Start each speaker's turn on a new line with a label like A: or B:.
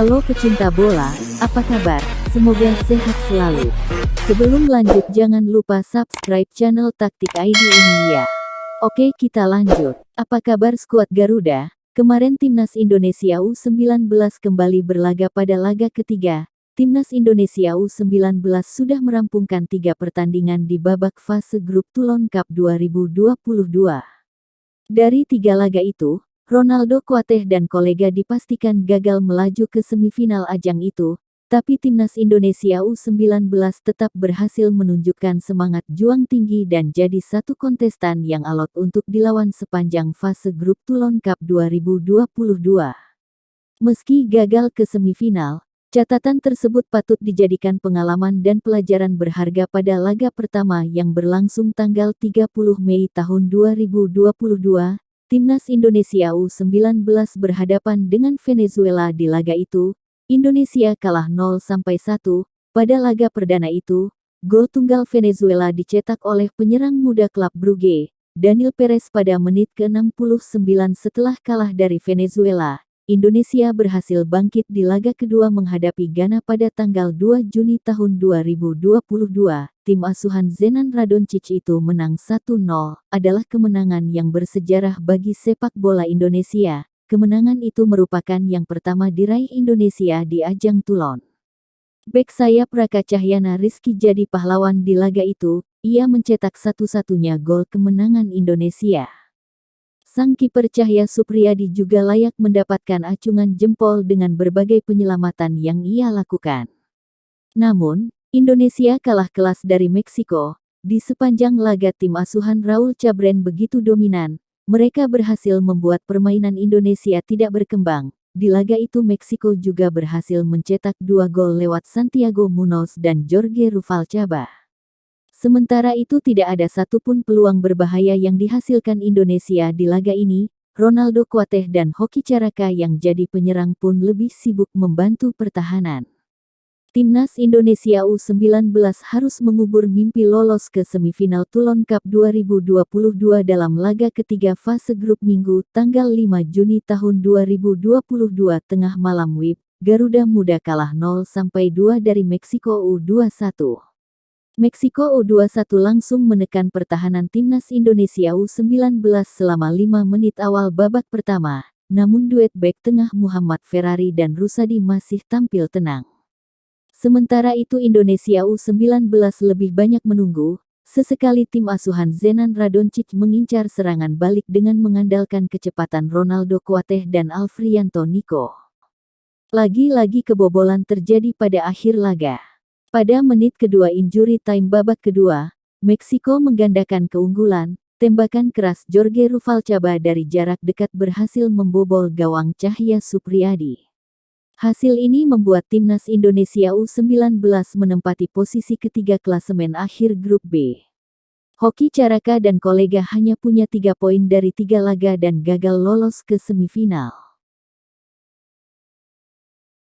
A: Halo pecinta bola, apa kabar? Semoga sehat selalu. Sebelum lanjut jangan lupa subscribe channel Taktik ID ini ya. Oke kita lanjut. Apa kabar skuad Garuda? Kemarin Timnas Indonesia U19 kembali berlaga pada laga ketiga. Timnas Indonesia U19 sudah merampungkan 3 pertandingan di babak fase grup Toulon Cup 2022. Dari 3 laga itu, Ronaldo Kuateh dan kolega dipastikan gagal melaju ke semifinal ajang itu, tapi Timnas Indonesia U19 tetap berhasil menunjukkan semangat juang tinggi dan jadi satu kontestan yang alot untuk dilawan sepanjang fase grup Toulon Cup 2022. Meski gagal ke semifinal, catatan tersebut patut dijadikan pengalaman dan pelajaran berharga pada laga pertama yang berlangsung tanggal 30 Mei tahun 2022. Timnas Indonesia U19 berhadapan dengan Venezuela di laga itu. Indonesia kalah 0-1. Pada laga perdana itu, gol tunggal Venezuela dicetak oleh penyerang muda klub Brugge, Daniel Perez pada menit ke-69 setelah kalah dari Venezuela. Indonesia berhasil bangkit di laga kedua menghadapi Ghana pada tanggal 2 Juni tahun 2022. Tim asuhan Zenan Radonjic itu menang 1-0, adalah kemenangan yang bersejarah bagi sepak bola Indonesia. Kemenangan itu merupakan yang pertama diraih Indonesia di ajang Toulon. Bek sayap Raka Cahyana Rizky jadi pahlawan di laga itu, ia mencetak satu-satunya gol kemenangan Indonesia. Sang kiper Cahya Supriyadi juga layak mendapatkan acungan jempol dengan berbagai penyelamatan yang ia lakukan. Namun, Indonesia kalah kelas dari Meksiko. Di sepanjang laga tim asuhan Raul Cabren begitu dominan, mereka berhasil membuat permainan Indonesia tidak berkembang. Di laga itu Meksiko juga berhasil mencetak 2 gol lewat Santiago Munoz dan Jorge Ruvalcaba. Sementara itu tidak ada satupun peluang berbahaya yang dihasilkan Indonesia di laga ini. Ronaldo Kuateh dan Hoki Caraka yang jadi penyerang pun lebih sibuk membantu pertahanan. Timnas Indonesia U19 harus mengubur mimpi lolos ke semifinal Toulon Cup 2022 dalam laga ketiga fase grup Minggu, tanggal 5 Juni tahun 2022 tengah malam WIB. Garuda Muda kalah 0-2 dari Meksiko U21. Meksiko U21 langsung menekan pertahanan Timnas Indonesia U19 selama 5 menit awal babak pertama, namun duet bek tengah Muhammad Ferrari dan Rusadi masih tampil tenang. Sementara itu Indonesia U19 lebih banyak menunggu, sesekali tim asuhan Zenan Radonjic mengincar serangan balik dengan mengandalkan kecepatan Ronaldo Kuateh dan Alfrianto Nico. Lagi-lagi kebobolan terjadi pada akhir laga. Pada menit kedua injury time babak kedua, Meksiko menggandakan keunggulan. Tembakan keras Jorge Ruvalcaba dari jarak dekat berhasil membobol gawang Cahya Supriyadi. Hasil ini membuat Timnas Indonesia U19 menempati posisi ketiga klasemen akhir grup B. Hoki Caraka dan kolega hanya punya 3 poin dari 3 laga dan gagal lolos ke semifinal.